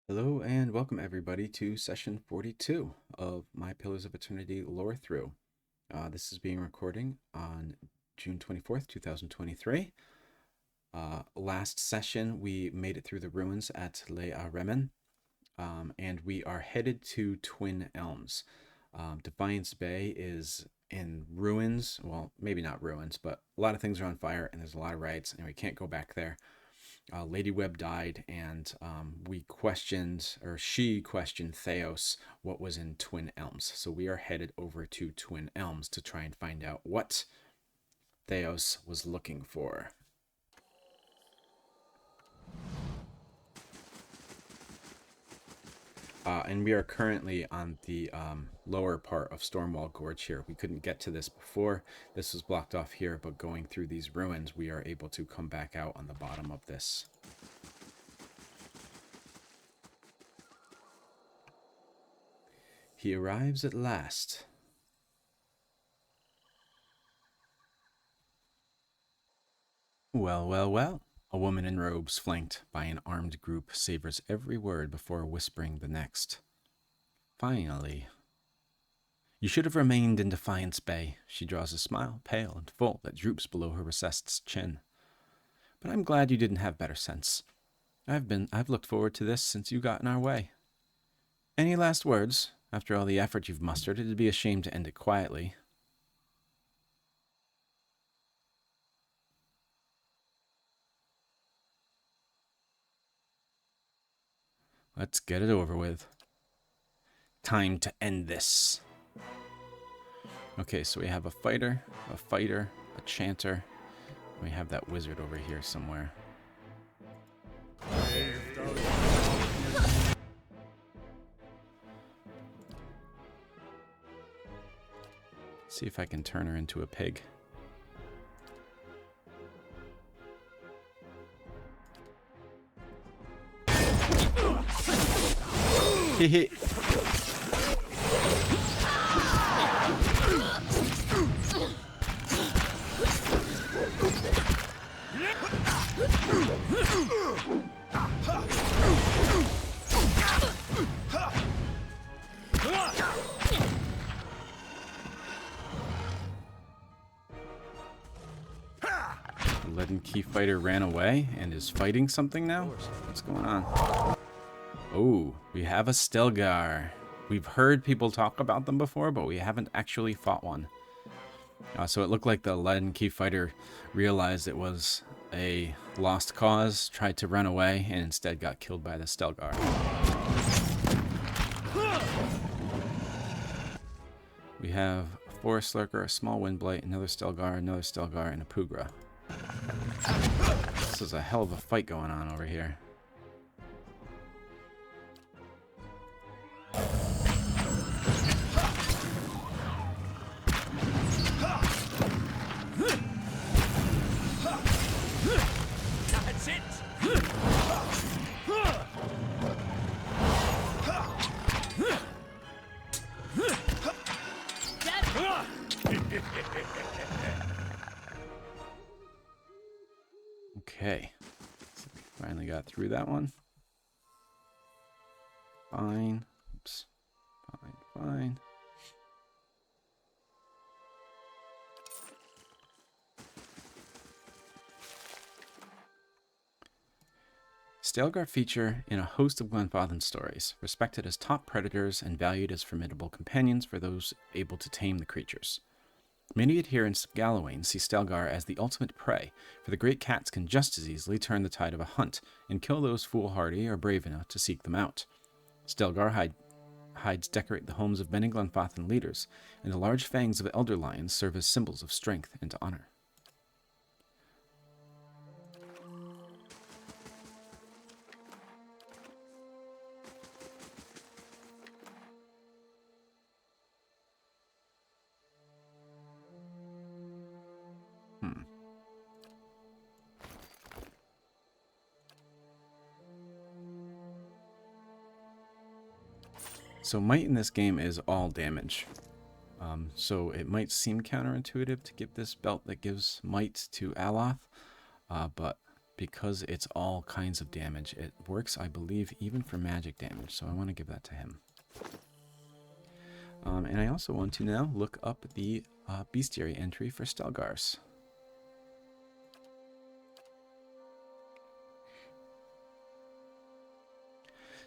Hello and welcome everybody to session 42 of my Pillars of Eternity Lorethrough. This is being recording on June 24th, 2023. Last session we made it through the ruins at Eir, and we are headed to Twin Elms. Defiance Bay is in ruins. Well, maybe not ruins, but a lot of things are on fire and there's a lot of riots and we can't go back there. Lady Webb died, and she questioned Theos what was in Twin Elms. So we are headed over to Twin Elms to try and find out what Theos was looking for. And we are currently on the lower part of Stormwall Gorge here. We couldn't get to this before. This was blocked off here, but going through these ruins, we are able to come back out on the bottom of this. He arrives at last. Well, well, well. A woman in robes flanked by an armed group savors every word before whispering the next. Finally. You should have remained in Defiance Bay. She draws a smile, pale and full, that droops below her recessed chin. But I'm glad you didn't have better sense. I've looked forward to this since you got in our way. Any last words? After all the effort you've mustered, it'd be a shame to end it quietly. Let's get it over with. Time to end this. Okay, so we have a fighter, a chanter. We have that wizard over here somewhere. See if I can turn her into a pig. Hehe. The leaden key fighter ran away and is fighting something now? What's going on? Oh, we have a Stelgar. We've heard people talk about them before, but we haven't actually fought one. So it looked like the leaden key fighter realized it was a lost cause, tried to run away, and instead got killed by the Stelgar. We have a Forest Lurker, a small Windblight, another Stelgar, and a Pugra. This is a hell of a fight going on over here. That's it. Okay, so we finally got through that one. Fine. Oops. Fine. Stelgar feature in a host of Glanfathan stories, respected as top predators and valued as formidable companions for those able to tame the creatures. Many adherents of Galawain see Stelgar as the ultimate prey, for the great cats can just as easily turn the tide of a hunt and kill those foolhardy or brave enough to seek them out. Stelgar hides decorate the homes of many Glanfathan leaders, and the large fangs of elder lions serve as symbols of strength and honor. So might in this game is all damage. So it might seem counterintuitive to give this belt that gives might to Aloth, but because it's all kinds of damage, it works, I believe, even for magic damage. So I want to give that to him. And I also want to now look up the bestiary entry for Stelgars.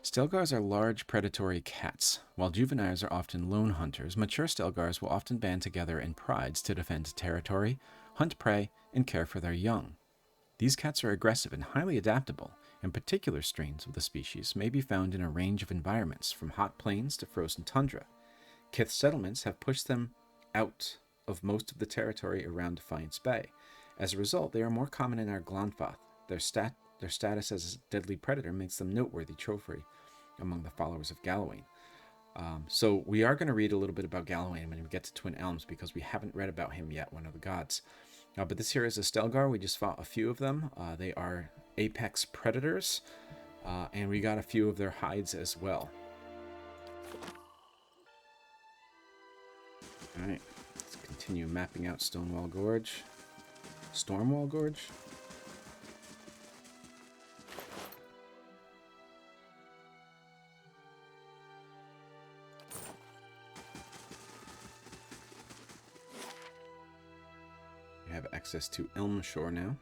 Stelgars are large predatory cats. While juveniles are often lone hunters, mature Stelgars will often band together in prides to defend territory, hunt prey, and care for their young. These cats are aggressive and highly adaptable, and particular strains of the species may be found in a range of environments, from hot plains to frozen tundra. Kith settlements have pushed them out of most of the territory around Defiance Bay. As a result, they are more common in Eir Glanfath. Their status as a deadly predator makes them noteworthy trophy among the followers of Galawain. So we are going to read a little bit about Galawain when we get to Twin Elms, because we haven't read about him yet, one of the gods. But this here is a Stelgar. We just fought a few of them. They are apex predators, and we got a few of their hides as well. Alright, let's continue mapping out Stonewall Gorge. Stormwall Gorge? We have access to Elm Shore now.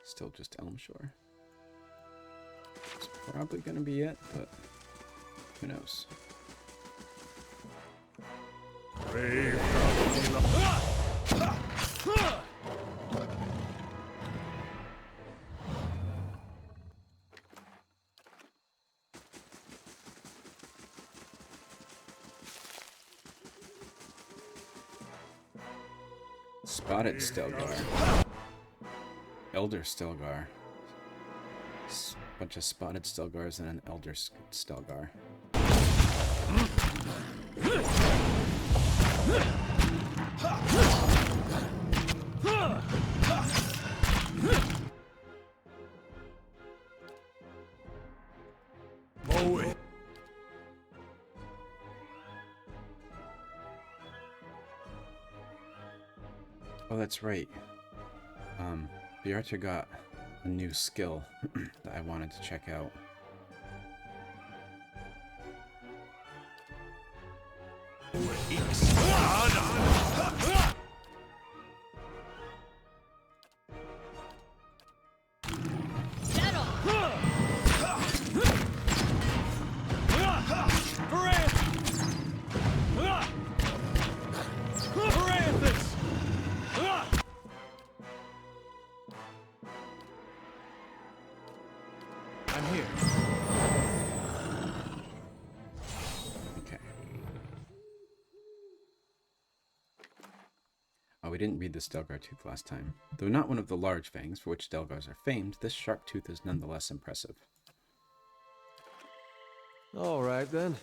Still just Elm Shore. It's probably going to be it, but who knows? Spotted Stelgar. Elder Stelgar. Bunch of spotted Stelgars and an Elder Stelgar. Oh, that's right. The archer got a new skill that I wanted to check out. I'm here. Okay. Oh, we didn't read the Stelgar tooth last time. Though not one of the large fangs for which Stelgars are famed, this sharp tooth is nonetheless impressive. All right, then.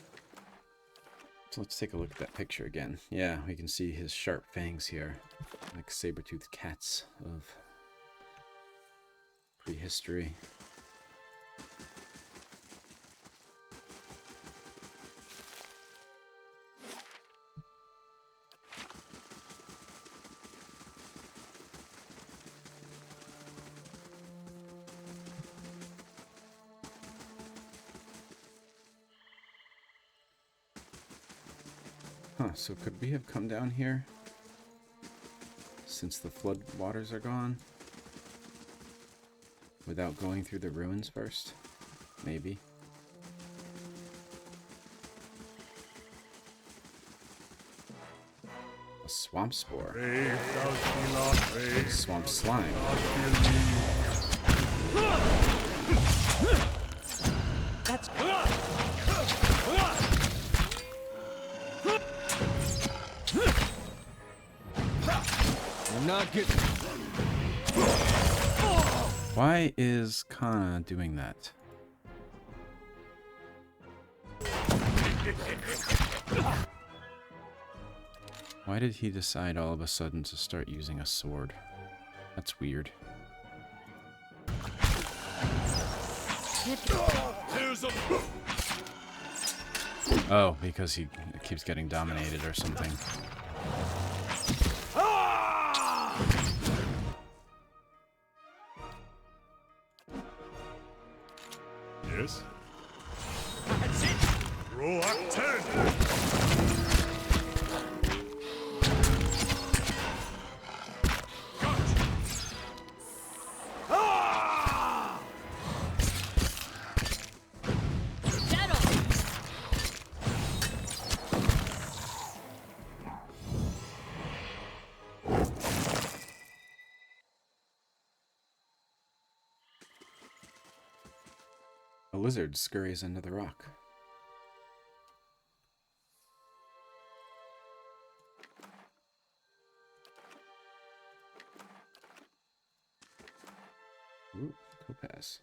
So let's take a look at that picture again. Yeah, we can see his sharp fangs here, like saber-toothed cats of prehistory. Huh, so could we have come down here since the flood waters are gone without going through the ruins first? Maybe. A swamp spore. Swamp slime. That's Not getting. Why is Kana doing that? Why did he decide all of a sudden to start using a sword? That's weird. Oh, because he keeps getting dominated or something. Yes? That's it! Roll up 10! Shadow! A lizard scurries under the rock. Ooh, topaz.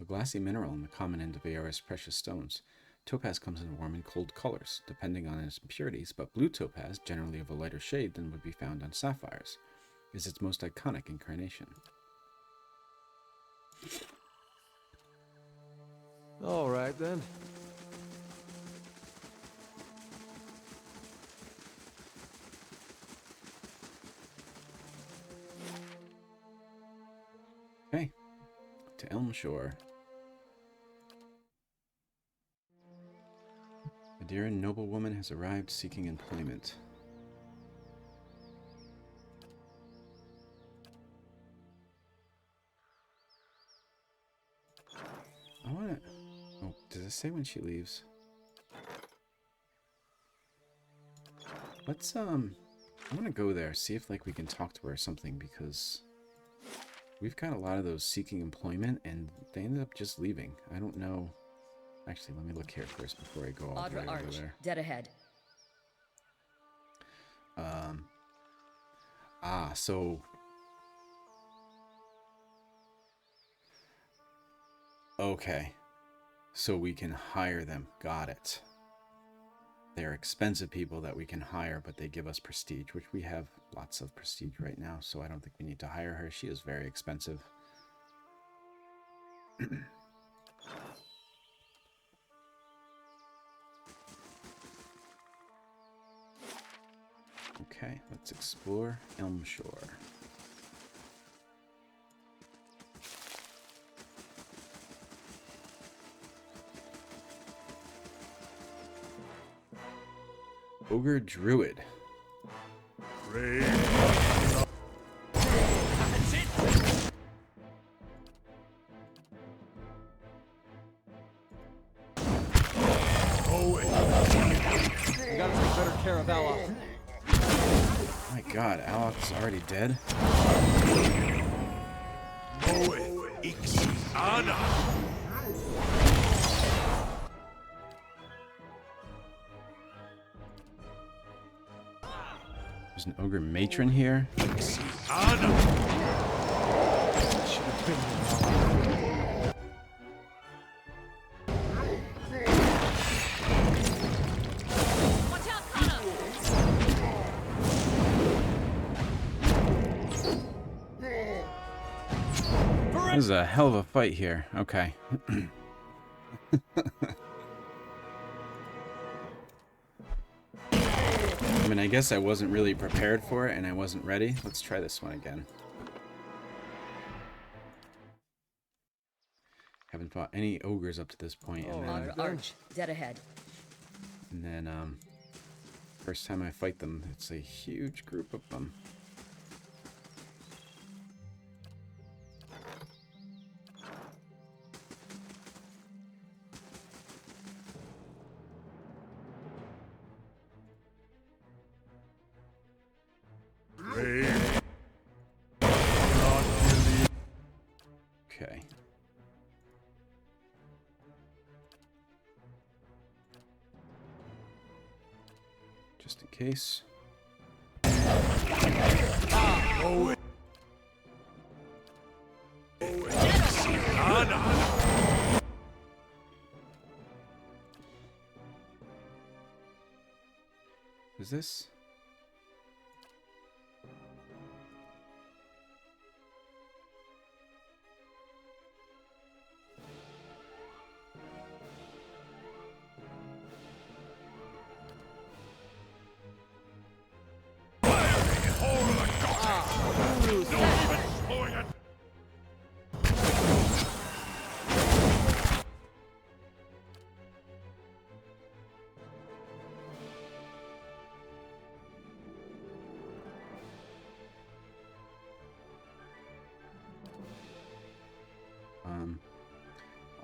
A glassy mineral in the common end of Eir's precious stones. Topaz comes in warm and cold colors, depending on its impurities, but blue topaz, generally of a lighter shade than would be found on sapphires, is its most iconic incarnation. All right, then. Okay, to Elmshore. A dear and noble woman has arrived seeking employment. I want to... Oh, does it say when she leaves? Let's, I want to go there, see if, like, we can talk to her or something, because we've got a lot of those seeking employment, and they ended up just leaving. I don't know. Actually, let me look here first before I go all the way Audra over Arch, there. dead ahead. So... Okay. So we can hire them. Got it. They're expensive people that we can hire, but they give us prestige, which we have lots of prestige right now, so I don't think we need to hire her. She is very expensive. Okay, let's explore Elmshore. Ogre Druid. Raise. That's it! Away. We gotta take better care of Ella. My god, Alok's already dead? Away. Ix. Ana. There's an ogre matron here. Ix. Ana. Should have been here. Watch out, Kana! This is a hell of a fight here. Okay. I mean, I guess I wasn't really prepared for it and I wasn't ready. Let's try this one again. Haven't fought any ogres up to this point, and then, Audra Arch, dead ahead. First time I fight them, it's a huge group of them. Raise. Not really. Okay. Just in case. Away. Ix. Ana. Is this?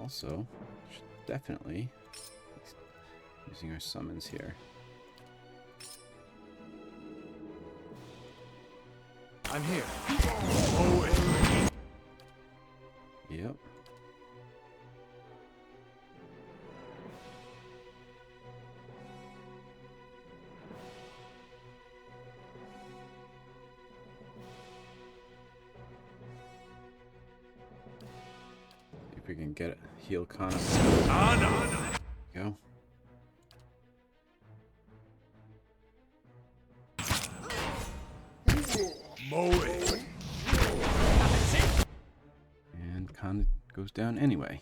Also, should definitely using our summons here. I'm here. Yep. If we can get it. Heal Kana. Go. And Kana goes down anyway.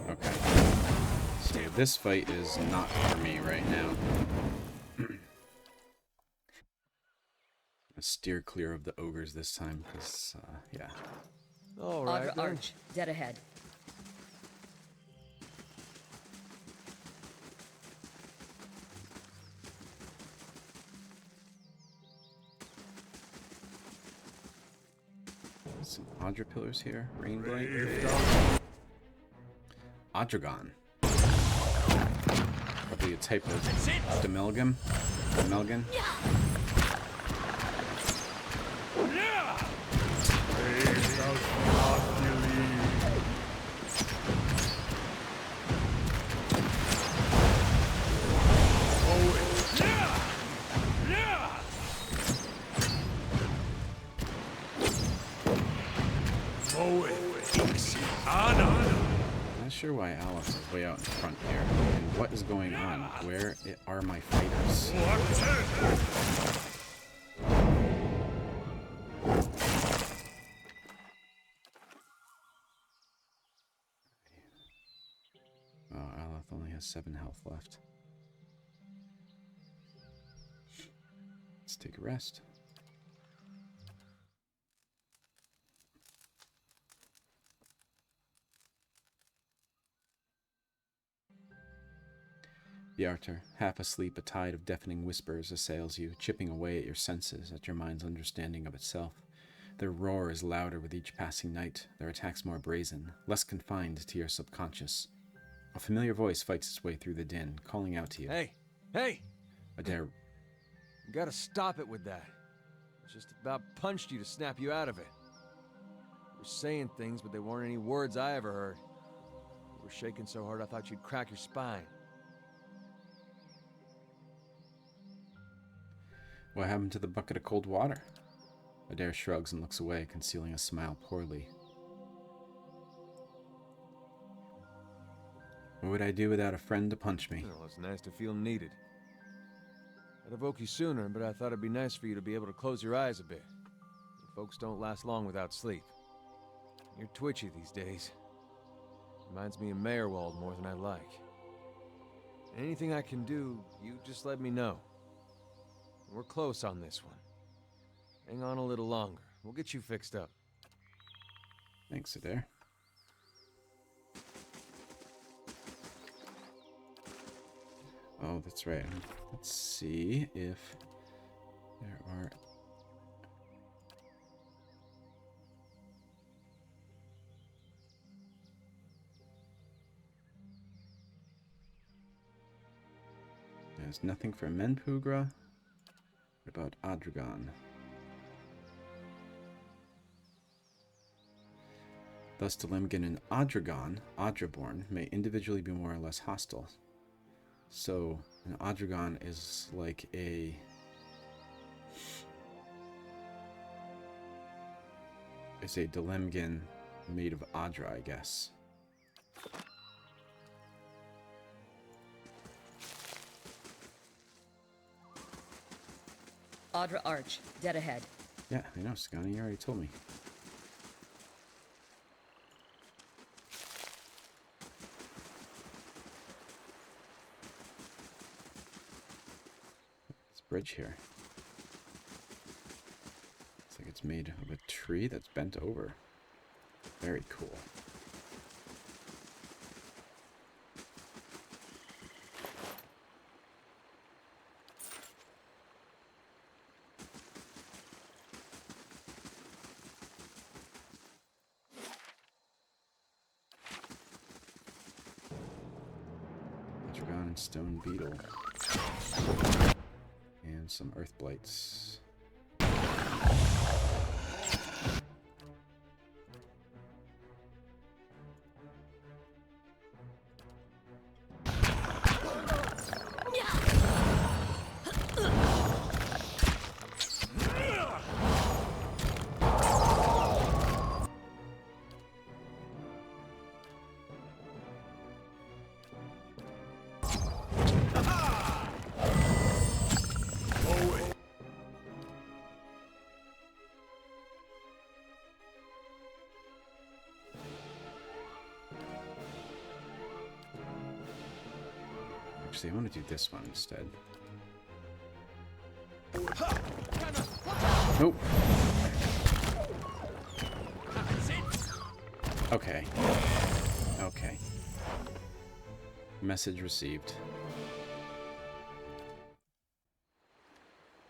Okay. So this fight is not for me right now. I'll steer clear of the ogres this time, because, yeah. All right, Audra then. Arch, dead ahead. Some Audra pillars here. Rainblight. Adragon. Probably a type of Demelgam. Demelgan. Not sure why Alice is way out in front here. And what is going on? Where are my fighters? Oh, Aleph only has 7 health left. Let's take a rest. Yarter, half asleep, a tide of deafening whispers assails you, chipping away at your senses, at your mind's understanding of itself. Their roar is louder with each passing night, their attacks more brazen, less confined to your subconscious. A familiar voice fights its way through the din, calling out to you. Hey! Hey! Adair, You gotta stop it with that. I just about punched you to snap you out of it. You were saying things, but they weren't any words I ever heard. You were shaking so hard I thought you'd crack your spine. what happened to the bucket of cold water? Adair shrugs and looks away, concealing a smile poorly. What would I do without a friend to punch me? Well, it's nice to feel needed. I'd have woke you sooner, but I thought it'd be nice for you to be able to close your eyes a bit. Folks don't last long without sleep. You're twitchy these days. Reminds me of Meyerwald more than I like. Anything I can do, you just let me know. We're close on this one. Hang on a little longer. We'll get you fixed up. Thanks, Adair. Oh, that's right. Let's see if there are... There's nothing for Menpugra. What about Adragon? Thus, Delimgan and Adragon, Adraborn, may individually be more or less hostile. So, an Adragon is like a... It's a Delimgan made of Adra, I guess. Audra Arch, dead ahead. Yeah, I know, Scotty, you already told me. This bridge here. Looks like it's made of a tree that's bent over. Very cool. Forgotten Stone Beetle. And some Earth Blights. Actually, I want to do this one instead. Nope. Okay. Okay. Message received.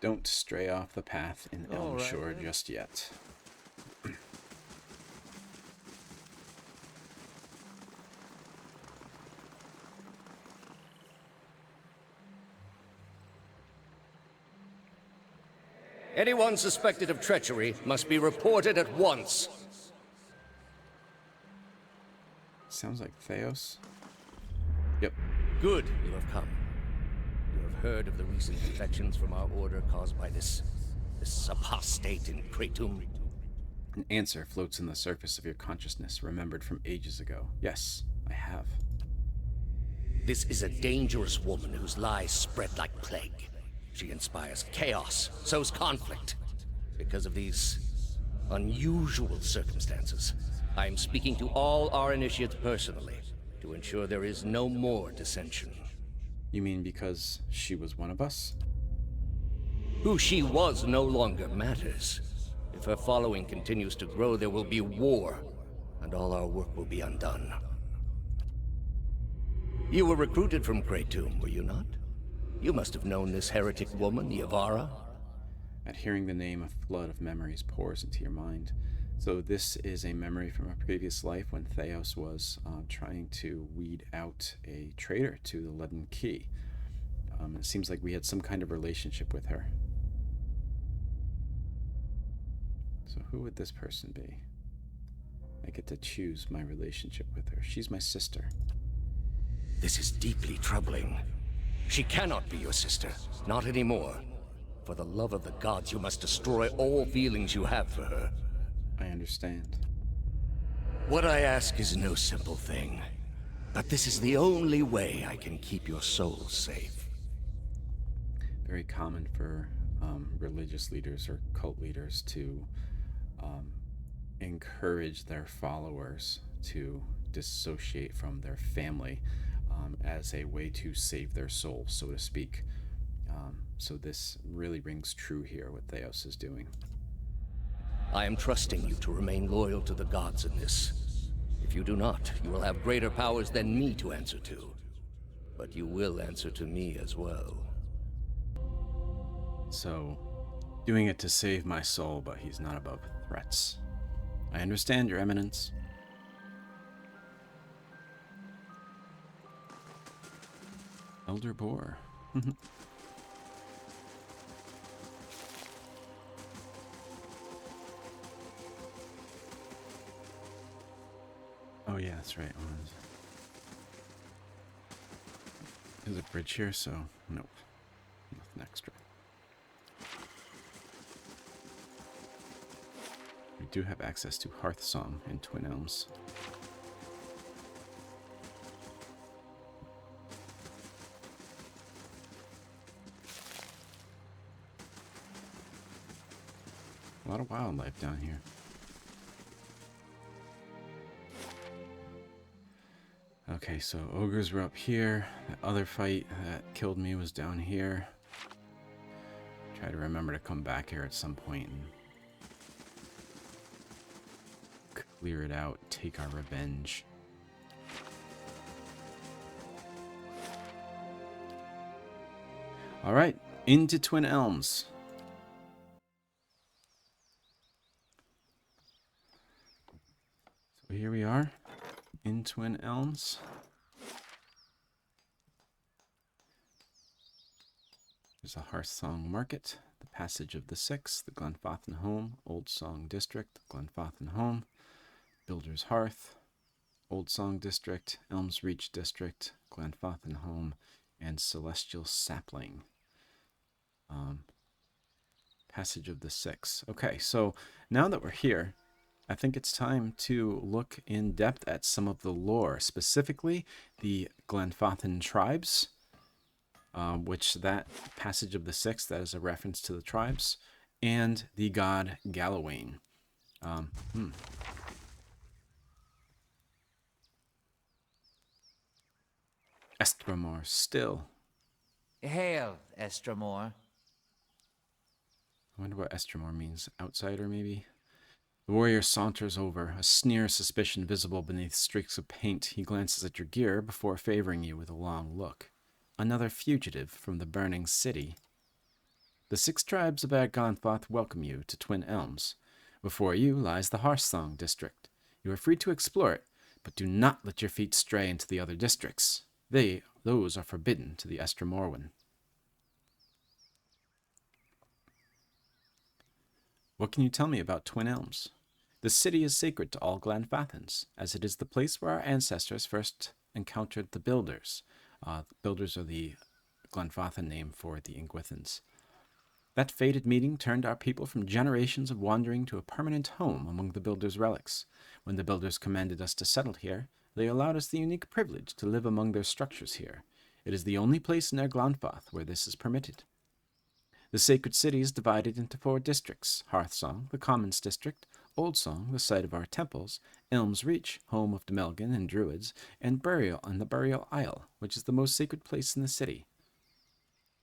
Don't stray off the path in Elm Shore just yet. Anyone suspected of treachery must be reported at once. Sounds like Theos. Yep. Good, you have come. You have heard of the recent defections from our order caused by this apostate in Kratom. An answer floats in the surface of your consciousness, remembered from ages ago. Yes, I have. This is a dangerous woman whose lies spread like plague. She inspires chaos, sows conflict. Because of these unusual circumstances, I am speaking to all our initiates personally to ensure there is no more dissension. You mean because she was one of us? Who she was no longer matters. If her following continues to grow, there will be war, and all our work will be undone. You were recruited from Kratom, were you not? You must have known this heretic woman, Yavara. At hearing the name, a flood of memories pours into your mind. So this is a memory from a previous life when Theos was trying to weed out a traitor to the Leaden Key. It seems like we had some kind of relationship with her. So who would this person be? I get to choose my relationship with her. She's my sister. This is deeply troubling. She cannot be your sister, not anymore. For the love of the gods, you must destroy all feelings you have for her. I understand. What I ask is no simple thing, but this is the only way I can keep your soul safe. Very common for religious leaders or cult leaders to encourage their followers to dissociate from their family as a way to save their soul, so to speak. So this really rings true here, what Theos is doing. I am trusting you to remain loyal to the gods in this. If you do not, you will have greater powers than me to answer to. But you will answer to me as well. So, doing it to save my soul, but he's not above threats. I understand, Your Eminence. Elder Boar. Oh yeah, that's right. There's a bridge here, so nope. Nothing extra. We do have access to Hearthsong in Twin Elms. A lot of wildlife down here. Okay, so ogres were up here. The other fight that killed me was down here. Try to remember to come back here at some point and clear it out, take our revenge. All right, into Twin Elms. So here we are in Twin Elms. There's a Hearthsong Market, the Passage of the Six, the Glanfathan Home, Old Song District, Glanfathan Home, Builder's Hearth, Old Song District, Elms Reach District, Glanfathan Home, and Celestial Sapling. Passage of the Six. Okay, so now that we're here, I think it's time to look in depth at some of the lore, specifically the Glanfathan tribes, which that Passage of the Six, that is a reference to the tribes, and the god Galawain. Estramor still. Hail, Estramor. I wonder what Estramor means. Outsider, maybe? The warrior saunters over, a sneer of suspicion visible beneath streaks of paint. He glances at your gear before favoring you with a long look. Another fugitive from the burning city. The 6 tribes of Eir Glanfath welcome you to Twin Elms. Before you lies the Hearthsong district. You are free to explore it, but do not let your feet stray into the other districts. Those are forbidden to the Estramorwan. What can you tell me about Twin Elms? The city is sacred to all Glanfathans, as it is the place where our ancestors first encountered the Builders. Builders are the Glanfathan name for the Ingwithans. That fated meeting turned our people from generations of wandering to a permanent home among the Builders' relics. When the Builders commanded us to settle here, they allowed us the unique privilege to live among their structures here. It is the only place in Eir Glanfath where this is permitted. The sacred city is divided into 4 districts: Hearthsong, the Commons District; Old Song, the site of our temples; Elms Reach, home of Demelgan and Druids; and the Burial Isle, which is the most sacred place in the city.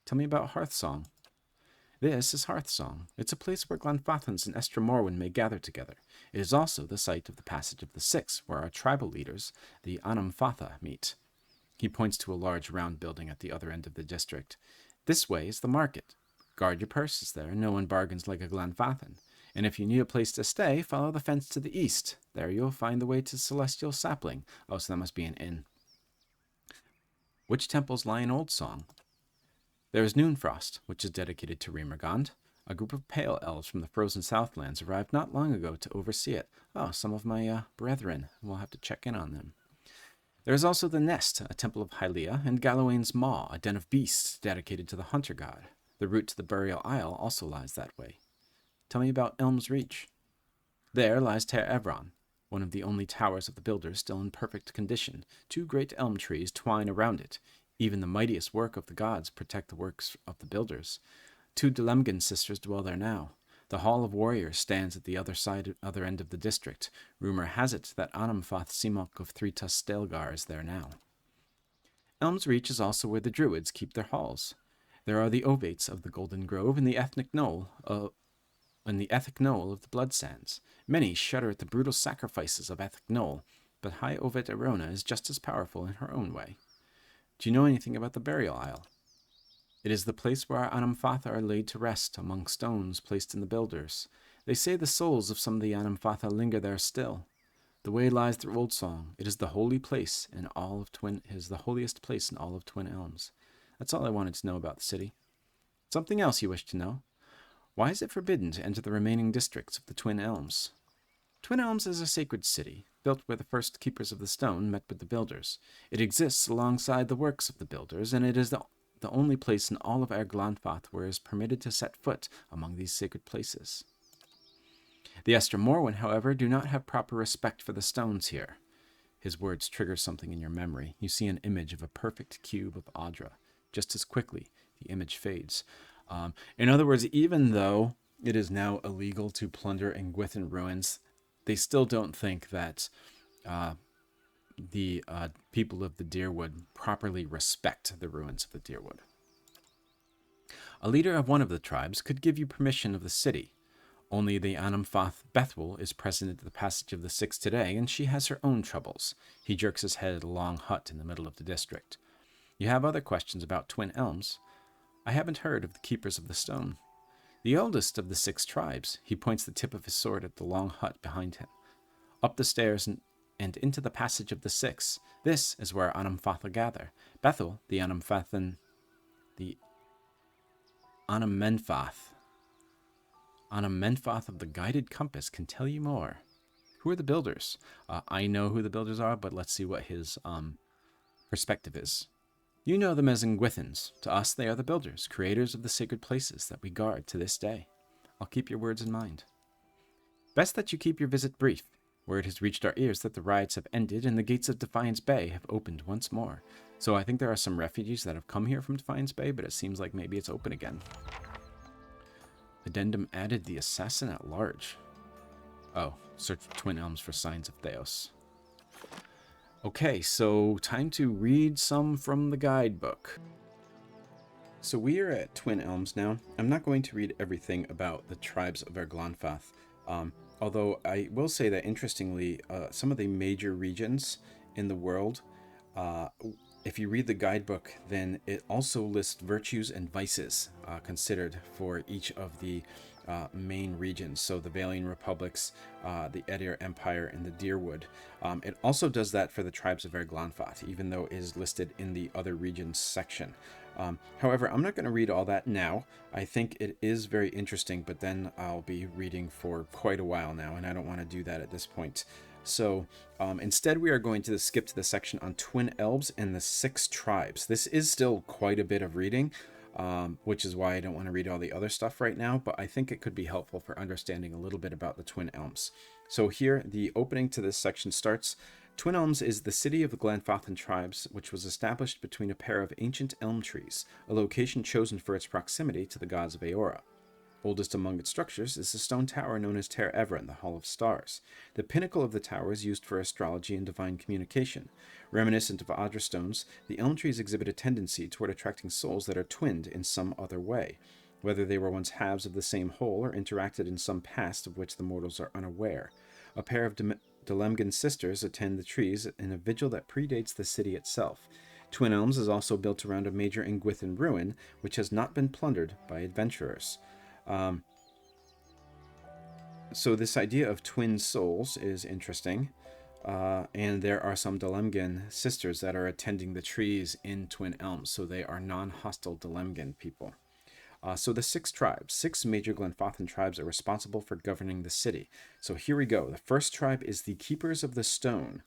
Tell me about Hearthsong. This is Hearthsong. It's a place where Glanfathans and Estramorwan may gather together. It is also the site of the Passage of the Six, where our tribal leaders, the Anamfatha, meet. He points to a large round building at the other end of the district. This way is the market. Guard your purses there. No one bargains like a Glanfathan. And if you need a place to stay, follow the fence to the east. There you'll find the way to Celestial Sapling. Oh, so that must be an inn. Which temples lie in Old Song? There is Noonfrost, which is dedicated to Remergand. A group of pale elves from the frozen Southlands arrived not long ago to oversee it. Oh, some of my brethren. We'll have to check in on them. There is also the Nest, a temple of Hylia, and Galawain's Maw, a den of beasts dedicated to the hunter god. The route to the Burial Isle also lies that way. Tell me about Elms Reach. There lies Ter Evron, one of the only towers of the Builders still in perfect condition. 2 great elm trees twine around it. Even the mightiest work of the gods protect the works of the Builders. 2 Delemgan sisters dwell there now. The Hall of Warriors stands at the other end of the district. Rumor has it that Anamfath Simok of 3 Stelgar is there now. Elms Reach is also where the Druids keep their halls. There are the Ovates of the Golden Grove and the Ethnic Knoll of the Blood Sands. Many shudder at the brutal sacrifices of Ethnic Knoll, but High Ovet Arona is just as powerful in her own way. Do you know anything about the Burial Isle? It is the place where our Anamfatha are laid to rest among stones placed in the Builders. They say the souls of some of the Anamfatha linger there still. The way lies through Old Song. It is the holiest place in all of Twin Elms. That's all I wanted to know about the city. Something else you wish to know? Why is it forbidden to enter the remaining districts of the Twin Elms? Twin Elms is a sacred city, built where the first keepers of the stone met with the Builders. It exists alongside the works of the Builders, and it is the only place in all of Eir Glanfath where it is permitted to set foot among these sacred places. The Estramorwan, however, do not have proper respect for the stones here. His words trigger something in your memory. You see an image of a perfect cube of Audra. Just as quickly, the image fades. In other words, even though it is now illegal to plunder Ingwithan ruins, they still don't think that the people of the Deerwood properly respect the ruins of the Deerwood. A leader of one of the tribes could give you permission of the city. Only the Anamfath Bethwel is present at the Passage of the Six today, and she has her own troubles. He jerks his head at a long hut in the middle of the district. You have other questions about Twin Elms? I haven't heard of the Keepers of the Stone. The eldest of the 6 tribes. He points the tip of his sword at the long hut behind him. Up the stairs and into the Passage of the Six. This is where Anamfatha gather. Bethel, the Anamfathan... Anamenfath. Anamenfath of the Guided Compass can tell you more. Who are the builders? I know who the builders are, but let's see what his perspective is. You know them as Ingwithans. To us, they are the builders, creators of the sacred places that we guard to this day. I'll keep your words in mind. Best that you keep your visit brief. Word has reached our ears that the riots have ended and the gates of Defiance Bay have opened once more. So I think there are some refugees that have come here from Defiance Bay, but it seems like maybe it's open again. Addendum added the assassin at large. Oh, search Twin Elms for signs of Theos. Okay, so time to read some from the guidebook. So we are at Twin Elms now. I'm not going to read everything about the tribes of Eir Glanfath, although I will say that interestingly, some of the major regions in the world, if you read the guidebook, then it also lists virtues and vices considered for each of the main regions. So the Valian Republics, the Edir Empire, and the Deerwood. It also does that for the tribes of Eir Glanfath, even though it is listed in the other regions section. However, I'm not going to read all that now. I think it is very interesting, but then I'll be reading for quite a while now, and I don't want to do that at this point. So instead, we are going to skip to the section on Twin Elves and the 6 tribes. This is still quite a bit of reading, which is why I don't want to read all the other stuff right now, but I think it could be helpful for understanding a little bit about the Twin Elms. So here, the opening to this section starts. Twin Elms is the city of the Glanfathan tribes, which was established between a pair of ancient elm trees, a location chosen for its proximity to the gods of Eora. Oldest among its structures is the stone tower known as Ter Evran, the Hall of Stars. The pinnacle of the tower is used for astrology and divine communication. Reminiscent of Adra stones, the elm trees exhibit a tendency toward attracting souls that are twinned in some other way, whether they were once halves of the same whole or interacted in some past of which the mortals are unaware. A pair of Delemgan sisters attend the trees in a vigil that predates the city itself. Twin Elms is also built around a major Ingwithan ruin, which has not been plundered by adventurers. So this idea of twin souls is interesting, and there are some Delemgan sisters that are attending the trees in Twin Elms, so they are non-hostile Delemgan people. So the 6 tribes, 6 major Glanfathan tribes are responsible for governing the city. So here we go. The first tribe is the Keepers of the Stone.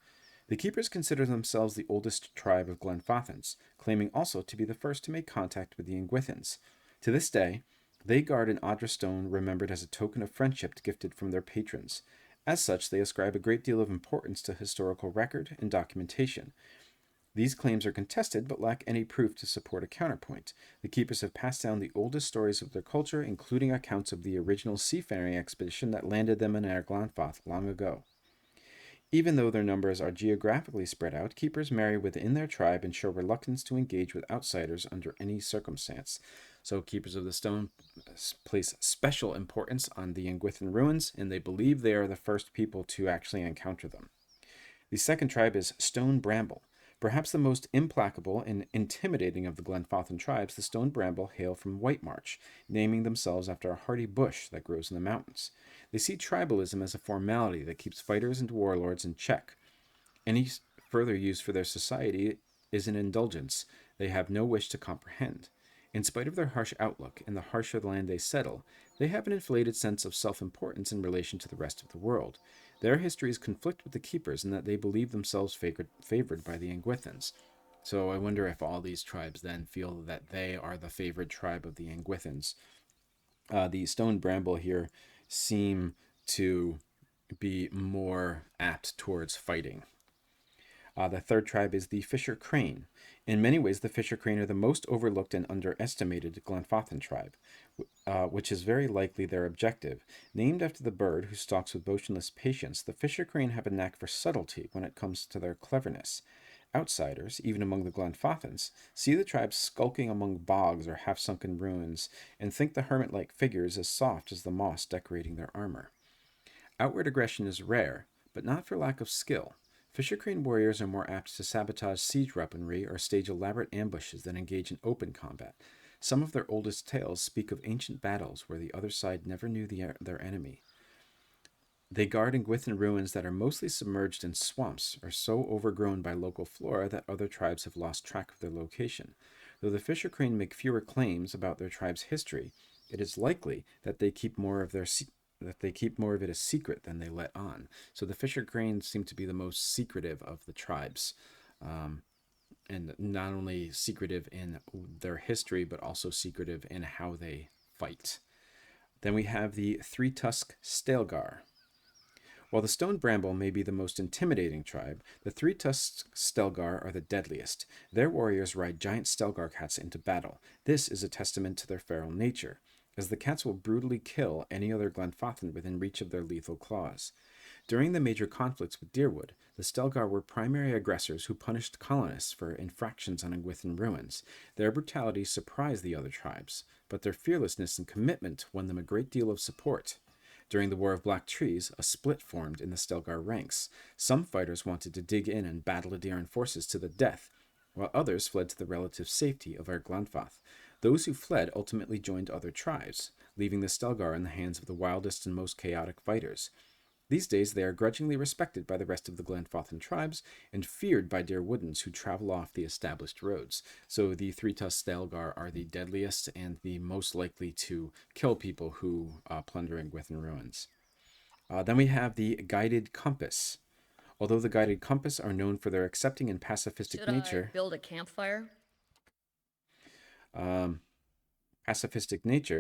The Keepers consider themselves the oldest tribe of Glanfathans, claiming also to be the first to make contact with the Ingwithans. To this day, they guard an Adra stone remembered as a token of friendship gifted from their patrons. As such, they ascribe a great deal of importance to historical record and documentation. These claims are contested, but lack any proof to support a counterpoint. The Keepers have passed down the oldest stories of their culture, including accounts of the original seafaring expedition that landed them in Eir Glanfath long ago. Even though their numbers are geographically spread out, Keepers marry within their tribe and show reluctance to engage with outsiders under any circumstance. So Keepers of the Stone place special importance on the Ingwithan ruins, and they believe they are the first people to actually encounter them. The second tribe is Stone Bramble. Perhaps the most implacable and intimidating of the Glanfathan tribes, the Stone Bramble hail from White March, naming themselves after a hardy bush that grows in the mountains. They see tribalism as a formality that keeps fighters and warlords in check. Any further use for their society is an indulgence they have no wish to comprehend. In spite of their harsh outlook and the harsher the land they settle, they have an inflated sense of self-importance in relation to the rest of the world. Their histories conflict with the Keepers in that they believe themselves favored by the Ingwithans. So I wonder if all these tribes then feel that they are the favored tribe of the Ingwithans. The Stone Bramble here seem to be more apt towards fighting. The third tribe is the Fisher Crane. In many ways, the Fisher Crane are the most overlooked and underestimated Glanfathan tribe, which is very likely their objective. Named after the bird who stalks with motionless patience, the Fisher Crane have a knack for subtlety when it comes to their cleverness. Outsiders, even among the Glanfathans, see the tribe skulking among bogs or half-sunken ruins and think the hermit-like figures as soft as the moss decorating their armor. Outward aggression is rare, but not for lack of skill. Fisher Crane warriors are more apt to sabotage siege weaponry or stage elaborate ambushes than engage in open combat. Some of their oldest tales speak of ancient battles where the other side never knew their enemy. They guard Ingwithan ruins that are mostly submerged in swamps or so overgrown by local flora that other tribes have lost track of their location. Though the Fisher Crane make fewer claims about their tribe's history, it is likely that they keep more of it a secret than they let on. So the Fisher Cranes seem to be the most secretive of the tribes, and not only secretive in their history, but also secretive in how they fight. Then we have the Three-Tusked Stelgar. While the Stone Bramble may be the most intimidating tribe, the Three-Tusked Stelgar are the deadliest. Their warriors ride giant Stelgar cats into battle. This is a testament to their feral nature, as the cats will brutally kill any other Glanfathan within reach of their lethal claws. During the major conflicts with Deerwood, the Stelgar were primary aggressors who punished colonists for infractions on Engwithan ruins. Their brutality surprised the other tribes, but their fearlessness and commitment won them a great deal of support. During the War of Black Trees, a split formed in the Stelgar ranks. Some fighters wanted to dig in and battle the Deeren forces to the death, while others fled to the relative safety of Eir Glanfath. Those who fled ultimately joined other tribes, leaving the Stelgar in the hands of the wildest and most chaotic fighters. These days they are grudgingly respected by the rest of the Glanfathan tribes and feared by Deerwoodans who travel off the established roads. So the Three-Tusked Stelgar are the deadliest and the most likely to kill people who plunder Engwithan ruins. Then we have the Guided Compass. Although the Guided Compass are known for their accepting and pacifistic Should nature, I build a campfire?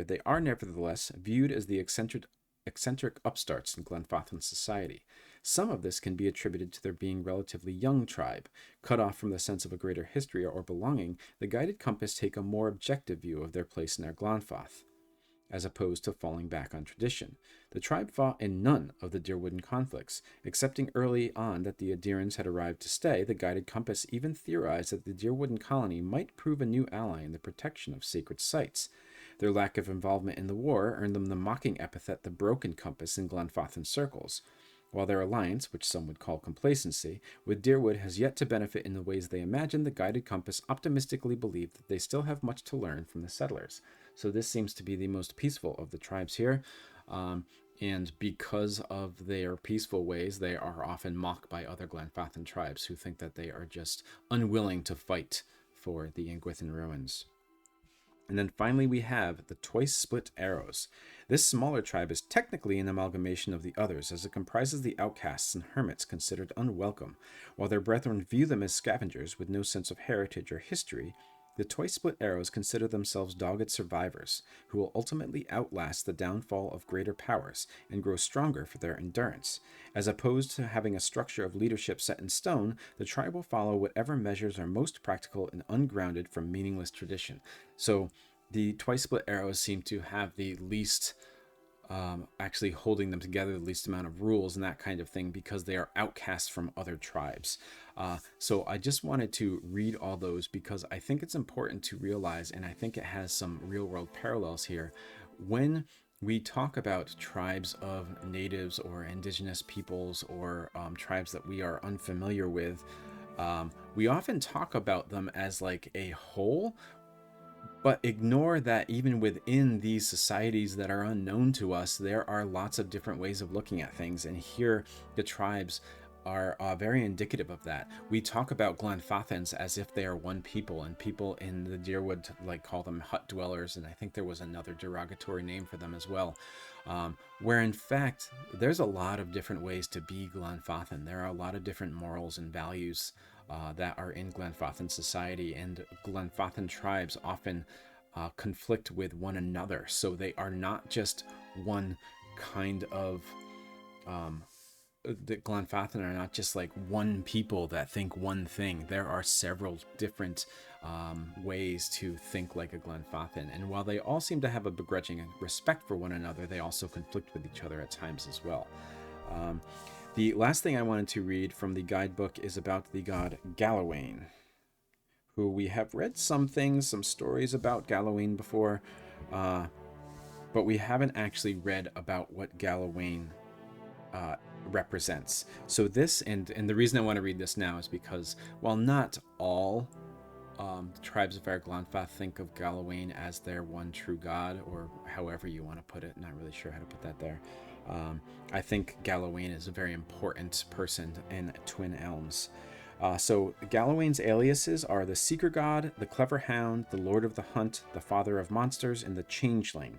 they are nevertheless viewed as the eccentric upstarts in Glanfathan society. Some of this can be attributed to their being relatively young tribe. Cut off from the sense of a greater history or belonging, the Guided Compass take a more objective view of their place in Eir Glanfath, as opposed to falling back on tradition. The tribe fought in none of the Deerwooden conflicts. Accepting early on that the Adirans had arrived to stay, the Guided Compass even theorized that the Deerwooden colony might prove a new ally in the protection of sacred sites. Their lack of involvement in the war earned them the mocking epithet the Broken Compass in Glanfathan circles, while their alliance, which some would call complacency, with Deerwood has yet to benefit in the ways they imagine. The Guided Compass optimistically believe that they still have much to learn from the settlers. So this seems to be the most peaceful of the tribes here, and because of their peaceful ways, they are often mocked by other Glanfathan tribes who think that they are just unwilling to fight for the Engwithan ruins. And then finally we have the Twice-Split Arrows. This smaller tribe is technically an amalgamation of the others, as it comprises the outcasts and hermits considered unwelcome. While their brethren view them as scavengers with no sense of heritage or history, the Twice-Split Arrows consider themselves dogged survivors, who will ultimately outlast the downfall of greater powers and grow stronger for their endurance. As opposed to having a structure of leadership set in stone, the tribe will follow whatever measures are most practical and ungrounded from meaningless tradition. So the Twice-Split Arrows seem to have the least actually holding them together, the least amount of rules and that kind of thing, because they are outcasts from other tribes. So I just wanted to read all those because I think it's important to realize, and I think it has some real world parallels here, when we talk about tribes of natives or indigenous peoples or tribes that we are unfamiliar with, we often talk about them as like a whole, but ignore that even within these societies that are unknown to us, there are lots of different ways of looking at things. And here, the tribes are very indicative of that. We talk about Glanfathans as if they are one people, and people in the Deerwood call them hut dwellers, and I think there was another derogatory name for them as well. Where in fact, there's a lot of different ways to be Glanfathan. There are a lot of different morals and values that are in Glanfathan society, and Glanfathan tribes often conflict with one another. So they are not just one kind of the Glanfathan are not just like one people that think one thing. There are several different ways to think like a Glanfathan, and while they all seem to have a begrudging respect for one another, they also conflict with each other at times as well. The last thing I wanted to read from the guidebook is about the god Galawain, who we have read some stories about Galawain before, but we haven't actually read about what Galawain represents. So this, and the reason I want to read this now is because while not all the tribes of Eir Glanfath think of Galawain as their one true god, or however you want to put it, not really sure how to put that there. I think Galawain is a very important person in Twin Elms. So Galawain's aliases are the Seeker God, the Clever Hound, the Lord of the Hunt, the Father of Monsters, and the Changeling.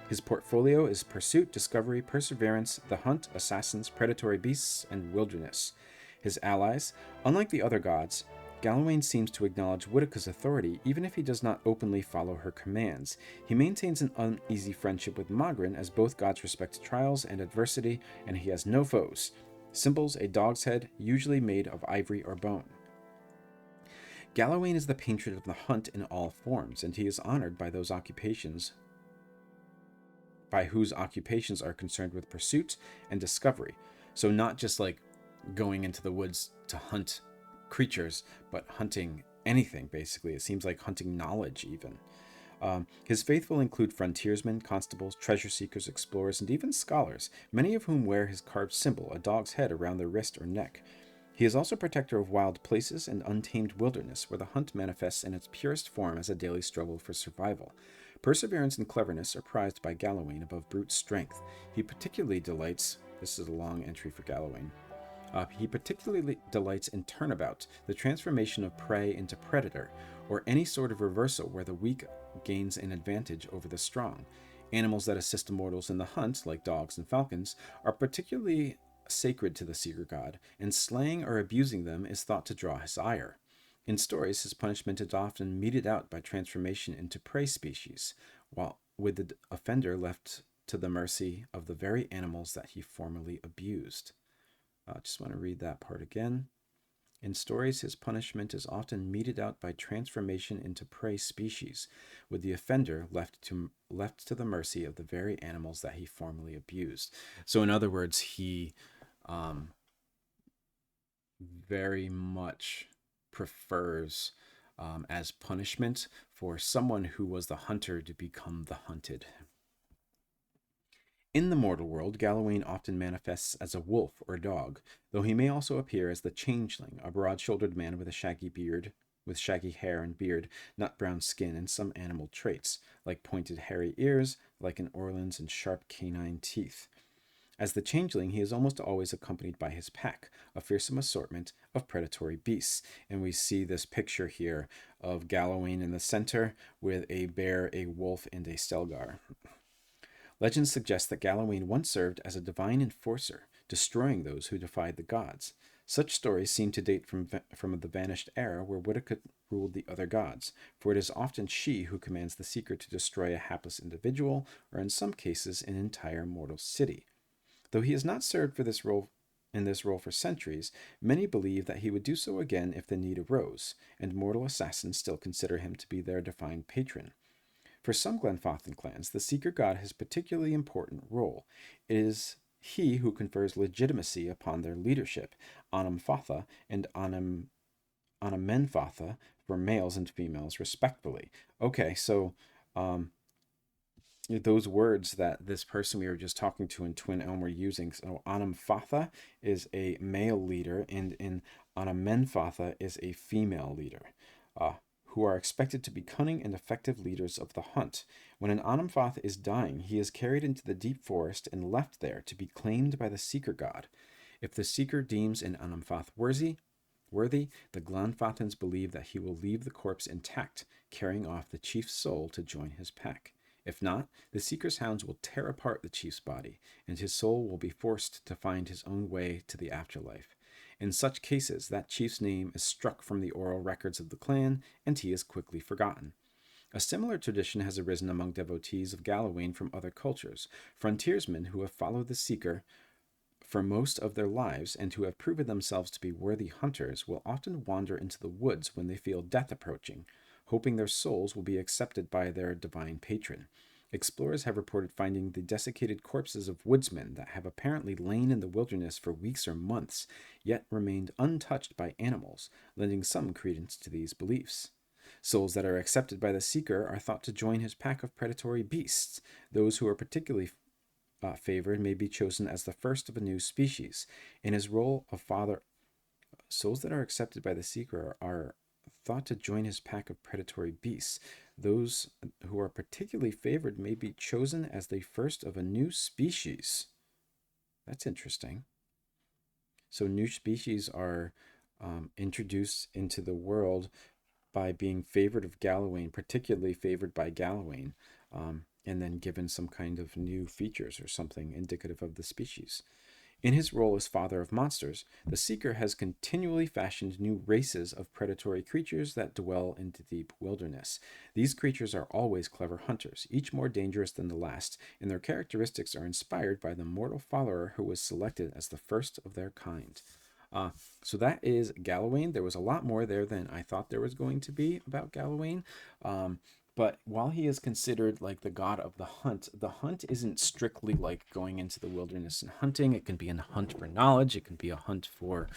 His portfolio is Pursuit, Discovery, Perseverance, the Hunt, Assassins, Predatory Beasts, and Wilderness. His allies, unlike the other gods, Galawain seems to acknowledge Whitaker's authority even if he does not openly follow her commands. He maintains an uneasy friendship with Magrin as both gods respect trials and adversity, and he has no foes. Symbols: a dog's head, usually made of ivory or bone. Galawain is the patron of the hunt in all forms, and he is honored by those occupations whose occupations are concerned with pursuit and discovery. So not just like going into the woods to hunt creatures, but hunting anything, basically. It seems like hunting knowledge, even. His faithful include frontiersmen, constables, treasure seekers, explorers, and even scholars, many of whom wear his carved symbol, a dog's head, around their wrist or neck. He is also protector of wild places and untamed wilderness, where the hunt manifests in its purest form as a daily struggle for survival. Perseverance and cleverness are prized by Galawain above brute strength. He particularly delights... This is a long entry for Galawain. He particularly delights in turnabout, the transformation of prey into predator, or any sort of reversal where the weak gains an advantage over the strong. Animals that assist mortals in the hunt, like dogs and falcons, are particularly sacred to the Seeker God, and slaying or abusing them is thought to draw his ire. In stories, his punishment is often meted out by transformation into prey species, while with the offender left to the mercy of the very animals that he formerly abused. I just want to read that part again. In stories, his punishment is often meted out by transformation into prey species, with the offender left to the mercy of the very animals that he formerly abused. So in other words, he very much prefers as punishment for someone who was the hunter to become the hunted. In the mortal world, Galawain often manifests as a wolf or dog, though he may also appear as the Changeling, a broad-shouldered man with a shaggy hair and beard, nut-brown skin, and some animal traits, like pointed hairy ears, lichen orlans, and sharp canine teeth. As the Changeling, he is almost always accompanied by his pack, a fearsome assortment of predatory beasts. And we see this picture here of Galawain in the center with a bear, a wolf, and a Stelgar. Legends suggest that Galawain once served as a divine enforcer, destroying those who defied the gods. Such stories seem to date from the vanished era where Whitaker ruled the other gods, for it is often she who commands the Seeker to destroy a hapless individual, or in some cases an entire mortal city. Though he has not served in this role for centuries, many believe that he would do so again if the need arose, and mortal assassins still consider him to be their divine patron. For some Glanfathan clans, the Seeker God has a particularly important role. It is he who confers legitimacy upon their leadership, Anamfatha and Anamenfatha for males and females respectively. Okay, so those words that this person we were just talking to in Twin Elm were using. So Anamfatha is a male leader, and Anamenfatha is a female leader, who are expected to be cunning and effective leaders of the hunt. When an Anamfath is dying, he is carried into the deep forest and left there to be claimed by the Seeker God. If the Seeker deems an Anamfath worthy, the Glanfathans believe that he will leave the corpse intact, carrying off the chief's soul to join his pack. If not, the Seeker's hounds will tear apart the chief's body, and his soul will be forced to find his own way to the afterlife. In such cases, that chief's name is struck from the oral records of the clan, and he is quickly forgotten. A similar tradition has arisen among devotees of Galawain from other cultures. Frontiersmen who have followed the Seeker for most of their lives and who have proven themselves to be worthy hunters will often wander into the woods when they feel death approaching, hoping their souls will be accepted by their divine patron. Explorers have reported finding the desiccated corpses of woodsmen that have apparently lain in the wilderness for weeks or months, yet remained untouched by animals, lending some credence to these beliefs. Souls that are accepted by the Seeker are thought to join his pack of predatory beasts. Those who are particularly favored may be chosen as the first of a new species. In his role of father, souls that are accepted by the Seeker are thought to join his pack of predatory beasts. Those who are particularly favored may be chosen as the first of a new species. That's interesting. So new species are introduced into the world by being favored of Galawain, particularly favored by Galawain, and then given some kind of new features or something indicative of the species. In his role as father of monsters, the Seeker has continually fashioned new races of predatory creatures that dwell in the deep wilderness. These creatures are always clever hunters, each more dangerous than the last, and their characteristics are inspired by the mortal follower who was selected as the first of their kind. So that is Galawain. There was a lot more there than I thought there was going to be about Galawain. But while he is considered like the god of the hunt isn't strictly like going into the wilderness and hunting. It can be a hunt for knowledge. It can be a hunt for,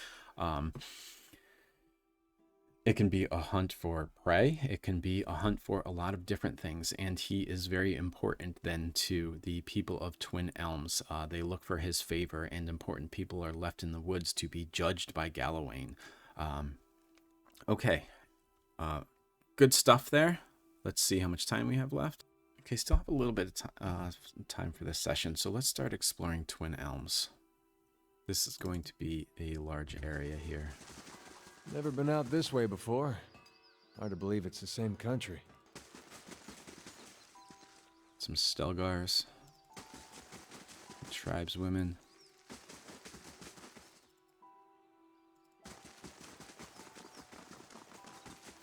it can be a hunt for prey. It can be a hunt for a lot of different things. And he is very important then to the people of Twin Elms. They look for his favor, and important people are left in the woods to be judged by Galawain. Okay. Good stuff there. Let's see how much time we have left. Okay, still have a little bit of time for this session, so let's start exploring Twin Elms. This is going to be a large area here. Never been out this way before. Hard to believe it's the same country. Some Stelgars. Tribeswomen.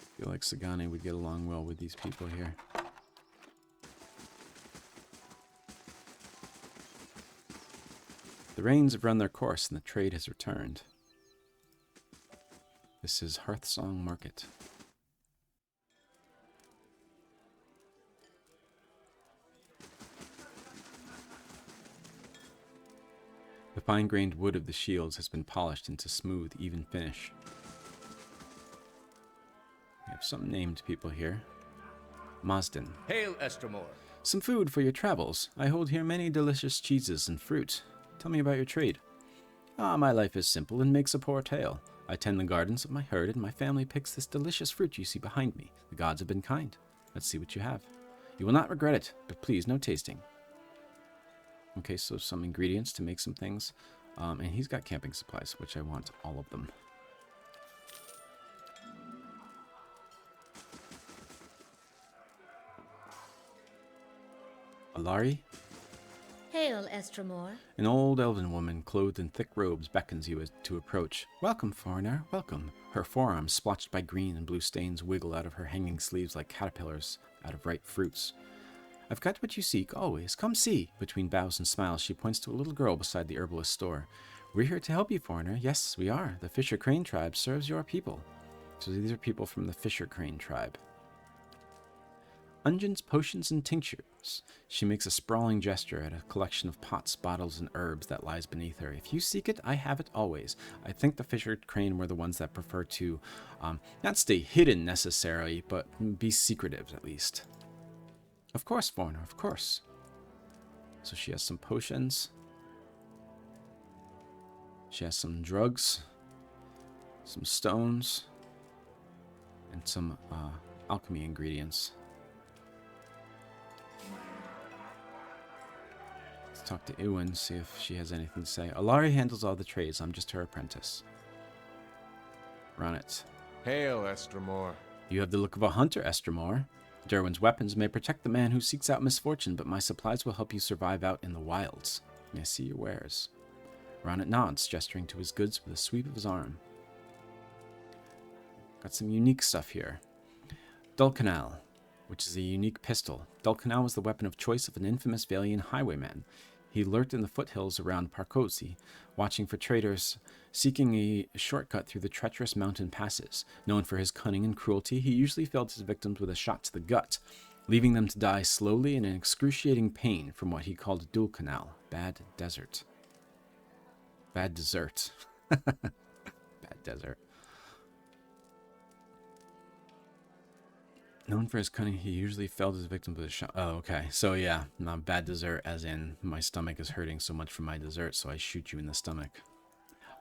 I feel like Sagani would get along well with these people here. The rains have run their course and the trade has returned. This is Hearthsong Market. The fine-grained wood of the shields has been polished into smooth, even finish. We have some named people here. Mazden. Hail, Estremor. Some food for your travels. I hold here many delicious cheeses and fruit. Tell me about your trade. My life is simple and makes a poor tale. I tend the gardens of my herd, and my family picks this delicious fruit you see behind me. The gods have been kind. Let's see what you have. You will not regret it, but please, no tasting. Okay, so some ingredients to make some things. And he's got camping supplies, which I want all of them. Alari? Hail, Estremor. An old elven woman clothed in thick robes beckons you to approach. Welcome, foreigner, welcome. Her forearms, splotched by green and blue stains, wiggle out of her hanging sleeves like caterpillars out of ripe fruits. I've got what you seek, always. Come see. Between bows and smiles, she points to a little girl beside the herbalist's store. We're here to help you, foreigner. Yes, we are. The Fisher Crane tribe serves your people. So these are people from the Fisher Crane tribe. Unguents, potions, and tinctures. She makes a sprawling gesture at a collection of pots, bottles, and herbs that lies beneath her. If you seek it, I have it always. I think the Fisher Crane were the ones that prefer to not stay hidden necessarily, but be secretive at least. Of course, foreigner, of course. So she has some potions. She has some drugs, some stones, and some alchemy ingredients. Let's talk to Eowyn, see if she has anything to say. Alari handles all the trades. I'm just her apprentice. Run it. Hail, Estremor. You have the look of a hunter, Estremor. Derwin's weapons may protect the man who seeks out misfortune, but my supplies will help you survive out in the wilds. May I see your wares? Ronnet nods, gesturing to his goods with a sweep of his arm. Got some unique stuff here. Dulcanal, which is a unique pistol. Dulcanal was the weapon of choice of an infamous Valian highwayman. He lurked in the foothills around Parkosi, watching for traders seeking a shortcut through the treacherous mountain passes. Known for his cunning and cruelty, he usually felled his victims with a shot to the gut, leaving them to die slowly and in excruciating pain from what he called Dulcanal, bad desert. Bad dessert. Bad desert. Known for his cunning, he usually felled his victims with a shot. Oh, okay. So yeah, not bad dessert as in my stomach is hurting so much from my dessert, so I shoot you in the stomach.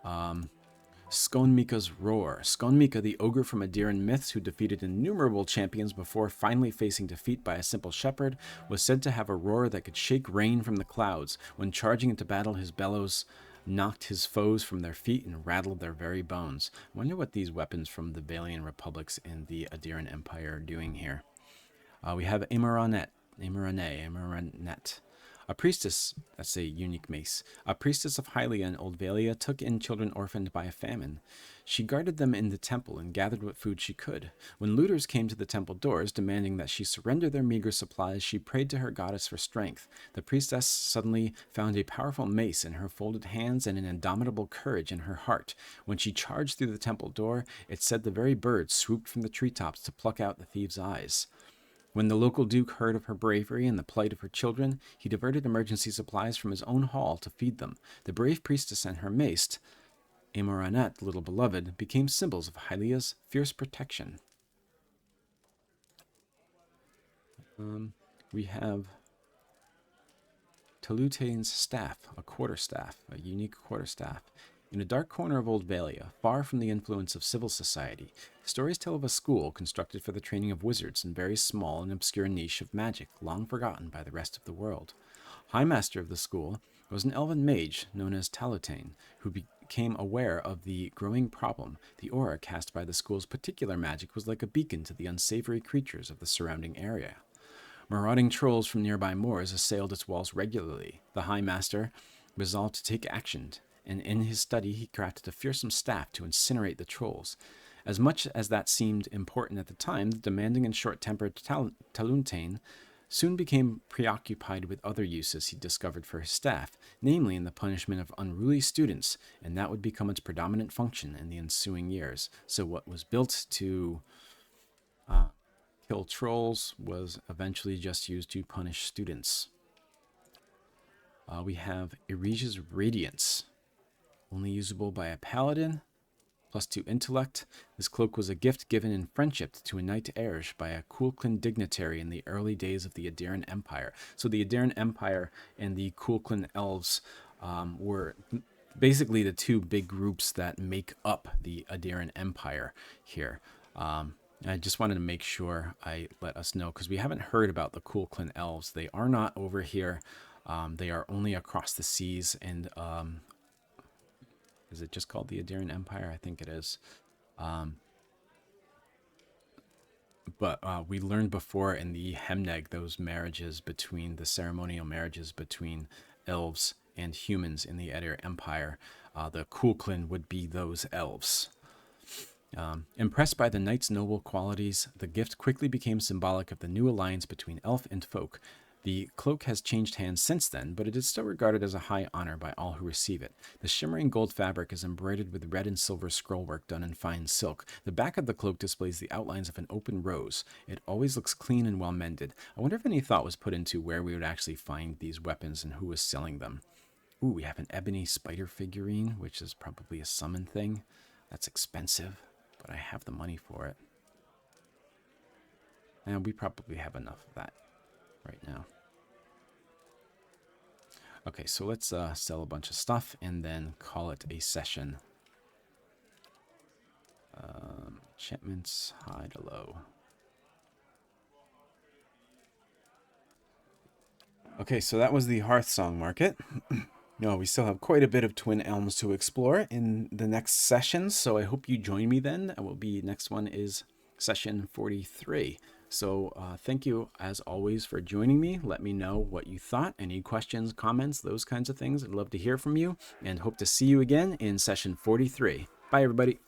Skonmika's Roar. Skonmika, the ogre from Adiran myths who defeated innumerable champions before finally facing defeat by a simple shepherd, was said to have a roar that could shake rain from the clouds. When charging into battle, his bellows knocked his foes from their feet and rattled their very bones. I wonder what these weapons from the Valian republics in the Adairan Empire are doing here. We have Imaranet, a priestess, that's a unique mace. A priestess of Hylia in Old Valia took in children orphaned by a famine. She guarded them in the temple and gathered what food she could. When looters came to the temple doors, demanding that she surrender their meager supplies, she prayed to her goddess for strength. The priestess suddenly found a powerful mace in her folded hands and an indomitable courage in her heart. When she charged through the temple door, it said the very birds swooped from the treetops to pluck out the thieves' eyes. When the local duke heard of her bravery and the plight of her children, he diverted emergency supplies from his own hall to feed them. The brave priestess and her mace, Imaranet, little beloved, became symbols of Hylia's fierce protection. We have Talutain's staff, a quarterstaff, a unique quarterstaff. In a dark corner of Old Valia, far from the influence of civil society, stories tell of a school constructed for the training of wizards in very small and obscure niche of magic, long forgotten by the rest of the world. High Master of the school was an elven mage known as Talutain, who became aware of the growing problem. The aura cast by the school's particular magic was like a beacon to the unsavory creatures of the surrounding area. Marauding trolls from nearby moors assailed its walls regularly. The High Master resolved to take action, and in his study he crafted a fearsome staff to incinerate the trolls. As much as that seemed important at the time, the demanding and short-tempered Taluntain soon became preoccupied with other uses he discovered for his staff, namely in the punishment of unruly students, and that would become its predominant function in the ensuing years. So what was built to kill trolls was eventually just used to punish students. We have Erige's Radiance, only usable by a paladin, +2 intellect. This cloak was a gift given in friendship to a knight Eirge by a Kulklin dignitary in the early days of the Adairan Empire. So the Adairan Empire and the Kulklin Elves were basically the two big groups that make up the Adairan Empire here. I just wanted to make sure I let us know, because we haven't heard about the Kulklin Elves. They are not over here. They are only across the seas, and is it just called the Adairan Empire? I think it is. But we learned before in the Hemneg, those marriages between, the ceremonial marriages between elves and humans in the Eir Empire, the Kulklin would be those elves. Impressed by the knight's noble qualities, the gift quickly became symbolic of the new alliance between elf and folk. The cloak has changed hands since then, but it is still regarded as a high honor by all who receive it. The shimmering gold fabric is embroidered with red and silver scrollwork done in fine silk. The back of the cloak displays the outlines of an open rose. It always looks clean and well mended. I wonder if any thought was put into where we would actually find these weapons and who was selling them. Ooh, we have an ebony spider figurine, which is probably a summon thing. That's expensive, but I have the money for it. And we probably have enough of that right now. Okay, so let's sell a bunch of stuff and then call it a session. Enchantments, high to low. Okay, so that was the Hearthsong market. No, we still have quite a bit of Twin Elms to explore in the next session, so I hope you join me then. Next one is session 43. So thank you, as always, for joining me. Let me know what you thought. Any questions, comments, those kinds of things. I'd love to hear from you, and hope to see you again in session 43. Bye, everybody.